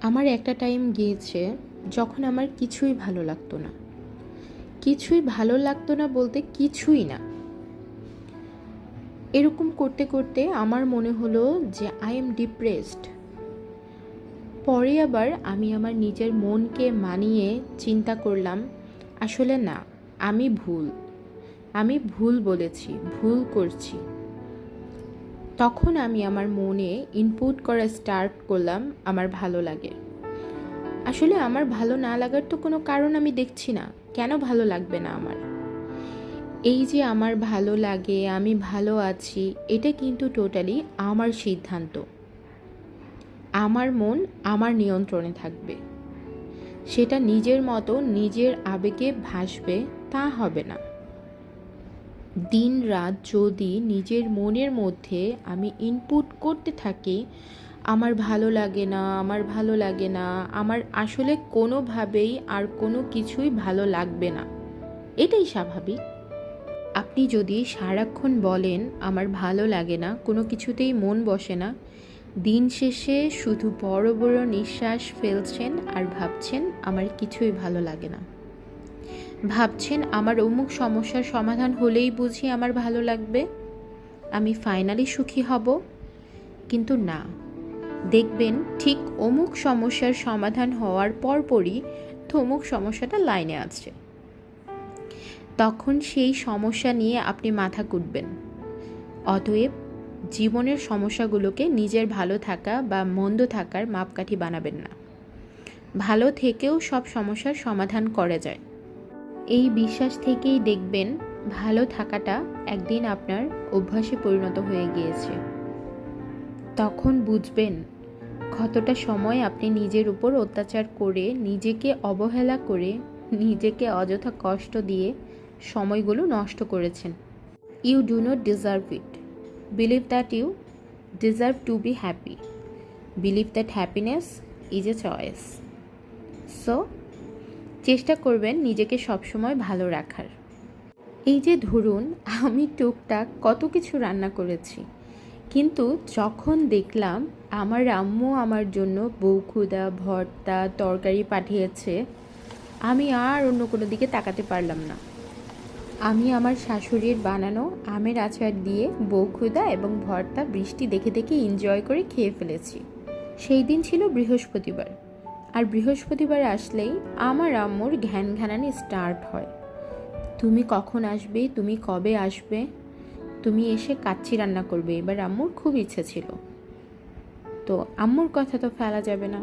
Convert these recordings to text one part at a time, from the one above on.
আমার একটা টাইম গিয়েছে যখন আমার কিছুই ভালো লাগতো না। কিছুই ভালো লাগতো না বলতে কিছুই না। এরকম করতে করতে আমার মনে হলো যে আই এম ডিপ্রেসড। পরে আবার আমি আমার নিজের মনকে মানিয়ে চিন্তা করলাম, আসলে না, আমি ভুল বলেছি, ভুল করছি। তখন আমি আমার মনে ইনপুট করা স্টার্ট করলাম আমার ভালো লাগে। আসলে আমার ভালো না লাগার তো কোনো কারণ আমি দেখছি না, কেন ভালো লাগবে না আমার? এই যে আমার ভালো লাগে, আমি ভালো আছি, এটা কিন্তু টোটালি আমার সিদ্ধান্ত। আমার মন আমার নিয়ন্ত্রণে থাকবে। সেটা নিজের মতো নিজের আবেগে ভাসবে তা হবে না। দিন রাত যদি নিজের মনের মধ্যে আমি ইনপুট করতে থাকি, আমার ভালো লাগে না, আমার ভালো লাগে না, আমার আসলে কোনোভাবেই আর কোনো কিছুই ভালো লাগবে না, এটাই স্বাভাবিক। আপনি যদি সারাক্ষণ বলেন আমার ভালো লাগে না, কোনো কিছুতেই মন বসে না, দিন শেষে শুধু বড় বড় নিঃশ্বাস ফেলছেন আর ভাবছেন আমার কিছুই ভালো লাগে না। ভাবছেন আমার অমুক সমস্যার সমাধান হলেই বুঝি আমার ভালো লাগবে, আমি ফাইনালি সুখী হব। কিন্তু না, দেখবেন ঠিক অমুক সমস্যার সমাধান হওয়ার পরপরই তমুক সমস্যাটা লাইনে আছে। তখন সেই সমস্যা নিয়ে আপনি মাথা কুটবেন। অতএব জীবনের সমস্যাগুলোকে নিজের ভালো থাকা বা মন্দ থাকার মাপকাঠি বানাবেন না। ভালো থেকেও সব সমস্যার সমাধান করা যায়। এই বিশ্বাস থেকেই দেখবেন ভালো থাকাটা একদিন আপনার অভ্যাসে পরিণত হয়ে গিয়েছে। তখন বুঝবেন কতটা সময় আপনি নিজের উপর অত্যাচার করে, নিজেকে অবহেলা করে, নিজেকে অযথা কষ্ট দিয়ে সময়গুলো নষ্ট করেছেন। You do not deserve it. Believe that you deserve to be happy. Believe that happiness is a choice. So চেষ্টা করবেন নিজেকে সবসময় ভালো রাখার। এই যে ধরুন, আমি টুকটাক কত কিছু রান্না করেছি, কিন্তু যখন দেখলাম আমার আম্মু আমার জন্য বউখুদা, ভর্তা, তরকারি পাঠিয়েছে, আমি আর অন্য কোনো দিকে তাকাতে পারলাম না। আমি আমার শাশুড়ির বানানো আমের আচার দিয়ে বউখুদা এবং ভর্তা বৃষ্টি দেখে দেখে এনজয় করে খেয়ে ফেলেছি। সেই দিন ছিল বৃহস্পতিবার, আর বৃহস্পতিবার আসলেই আমার আম্মুর ঘ্যান ঘ্যানানি স্টার্ট হয়। তুমি কখন আসবে, তুমি কবে আসবে, তুমি এসে কাচ্চি রান্না করবে। এবার আম্মুর খুব ইচ্ছে ছিল, তো আম্মুর কথা তো ফেলা যাবে না।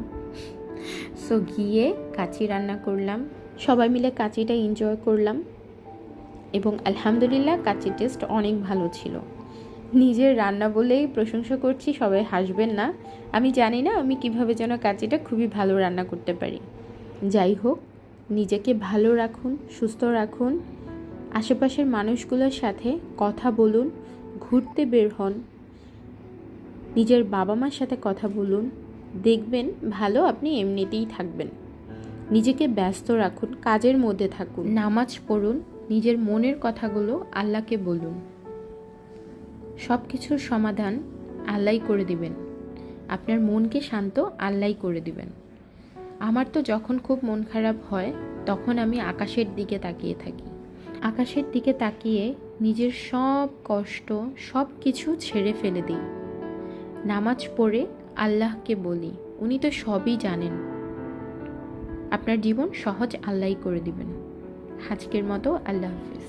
সো গিয়ে কাচ্চি রান্না করলাম, সবাই মিলে কাচ্চিটা এনজয় করলাম এবং আলহামদুলিল্লাহ কাচ্চির টেস্ট অনেক ভালো ছিল। নিজের রান্না বলেই প্রশংসা করছি, সবাই হাসবেন না। আমি জানি না আমি কিভাবে যেন কাচ্চিটা খুবই ভালো রান্না করতে পারি। যাই হোক, নিজেকে ভালো রাখুন, সুস্থ রাখুন, আশেপাশের মানুষগুলোর সাথে কথা বলুন, ঘুরতে বের হন, নিজের বাবা মার সাথে কথা বলুন, দেখবেন ভালো আপনি এমনিতেই থাকবেন। নিজেকে ব্যস্ত রাখুন, কাজের মধ্যে থাকুন, নামাজ পড়ুন, নিজের মনের কথাগুলো আল্লাহকে বলুন। সব কিছুর সমাধান আল্লাহই করে দিবেন। আপনার মনকে শান্ত আল্লাহই করে দিবেন। আমার তো যখন খুব মন খারাপ হয়, তখন আমি আকাশের দিকে তাকিয়ে থাকি। আকাশের দিকে তাকিয়ে নিজের সব কষ্ট, সব কিছু ছেড়ে ফেলে দিই। নামাজ পড়ে আল্লাহকে বলি, উনি তো সবই জানেন। আপনার জীবন সহজ আল্লাহই করে দিবেন। আজকের মতো আল্লাহ হাফিজ।